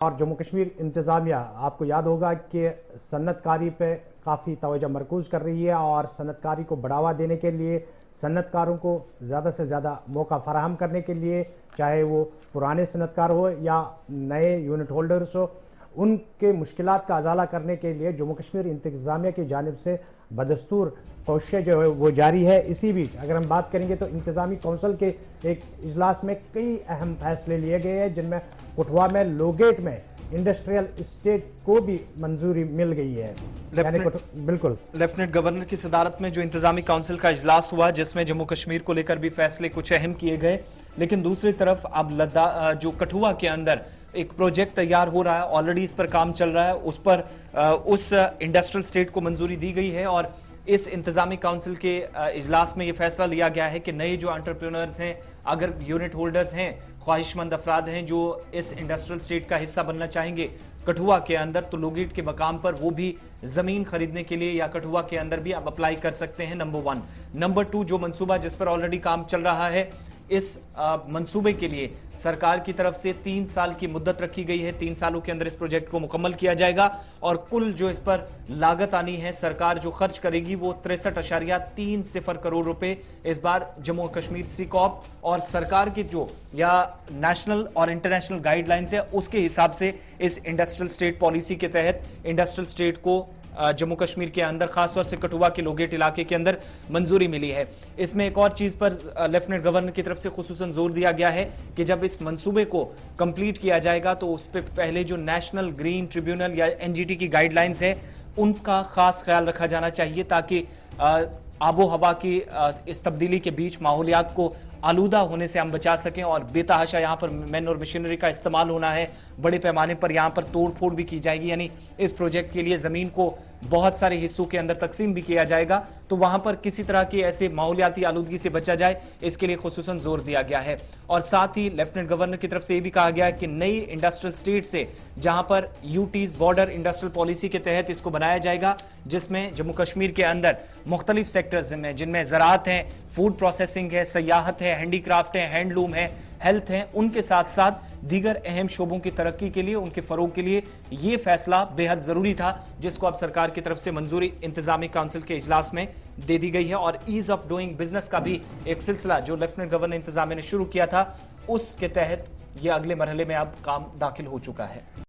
اور جموں کشمیر انتظامیہ آپ کو یاد ہوگا کہ صنعت کاری پہ کافی توجہ مرکوز کر رہی ہے اور صنعت کاری کو بڑھاوا دینے کے لیے صنعت کاروں کو زیادہ سے زیادہ موقع فراہم کرنے کے لیے چاہے وہ پرانے صنعت کار ہو یا نئے یونٹ ہولڈرز ہو ان کے مشکلات کا ازالہ کرنے کے لیے جموں کشمیر انتظامیہ کی جانب سے بدستور کوششیں جو ہے وہ جاری ہے۔ اسی بیچ اگر ہم بات کریں گے تو انتظامی کونسل کے ایک اجلاس میں کئی اہم فیصلے لیے گئے ہیں جن میں کٹھوا میں لوگیٹ میں انڈسٹریل اسٹیٹ کو بھی منظوری مل گئی ہے۔ بالکل لیفٹیننٹ گورنر کی صدارت میں جو انتظامی کونسل کا اجلاس ہوا جس میں جموں کشمیر کو لے کر بھی فیصلے کچھ اہم کیے گئے، لیکن دوسری طرف اب جو کٹھوا کے اندر ایک پروجیکٹ تیار ہو رہا ہے، آلریڈی اس پر کام چل رہا ہے، اس پر اس انڈسٹریل اسٹیٹ کو منظوری دی گئی ہے اور اس انتظامی کونسل کے اجلاس میں یہ فیصلہ لیا گیا ہے کہ نئے جو انٹرپرینرز ہیں، اگر یونٹ ہولڈرز ہیں، خواہش مند افراد ہیں جو اس انڈسٹریل اسٹیٹ کا حصہ بننا چاہیں گے کٹھوا کے اندر، تو لوگیٹ کے مقام پر وہ بھی زمین خریدنے کے لیے یا کٹھوا کے اندر بھی اب اپلائی کر سکتے ہیں۔ نمبر 1 نمبر 2 جو منصوبہ جس پر آلریڈی کام چل رہا ہے، اس منصوبے کے لیے سرکار کی طرف سے 3 سال کی مدت رکھی گئی ہے۔ 3 سالوں کے اندر اس پروجیکٹ کو مکمل کیا جائے گا اور کل جو اس پر لاگت آنی ہے سرکار جو خرچ کرے گی وہ 63.30 کروڑ روپے اس بار جموں کشمیر سیکوپ اور سرکار کی جو یا نیشنل اور انٹرنیشنل گائیڈ لائنز ہے اس کے حساب سے اس انڈسٹریل اسٹیٹ پالیسی کے تحت انڈسٹریل اسٹیٹ کو جموں کشمیر کے اندر خاص طور سے کٹھوا کے لوگیٹ علاقے کے اندر منظوری ملی ہے۔ اس میں ایک اور چیز پر لیفٹیننٹ گورنر کی طرف سے خصوصاً زور دیا گیا ہے کہ جب اس منصوبے کو کمپلیٹ کیا جائے گا تو اس پہ پہلے جو نیشنل گرین ٹریبیونل یا NGT کی گائیڈ لائنز ہیں ان کا خاص خیال رکھا جانا چاہیے تاکہ آب و ہوا کی اس تبدیلی کے بیچ ماحولیات کو آلودہ ہونے سے ہم بچا سکیں اور بے تحاشا یہاں پر مین اور مشینری کا استعمال ہونا ہے، بڑے پیمانے پر یہاں پر توڑ پھوڑ بھی کی جائے گی، یعنی اس پروجیکٹ کے لیے زمین کو بہت سارے حصوں کے اندر تقسیم بھی کیا جائے گا تو وہاں پر کسی طرح کی ایسے ماحولیاتی آلودگی سے بچا جائے، اس کے لیے خصوصاً زور دیا گیا ہے۔ اور ساتھ ہی لیفٹیننٹ گورنر کی طرف سے یہ بھی کہا گیا ہے کہ نئی انڈسٹریل اسٹیٹ سے جہاں پر UTs بارڈر انڈسٹریل پالیسی کے تحت اس کو بنایا جائے گا جس میں جموں کشمیر کے اندر مختلف سیکٹرز ہیں جن میں زراعت ہے، فوڈ پروسیسنگ ہے، سیاحت ہے، ہینڈی کرافٹ ہے، ہینڈ لوم ہے، ہیلتھ ہے، ان کے ساتھ ساتھ دیگر اہم شعبوں کی ترقی کے لیے ان کے فروغ کے لیے یہ فیصلہ بے حد ضروری تھا جس کو اب سرکار کی طرف سے منظوری انتظامی کونسل کے اجلاس میں دے دی گئی ہے۔ اور ایز آف ڈوئنگ بزنس کا بھی ایک سلسلہ جو لیفٹیننٹ گورنر انتظامیہ نے شروع کیا تھا اس کے تحت یہ اگلے مرحلے میں اب کام داخل ہو چکا ہے۔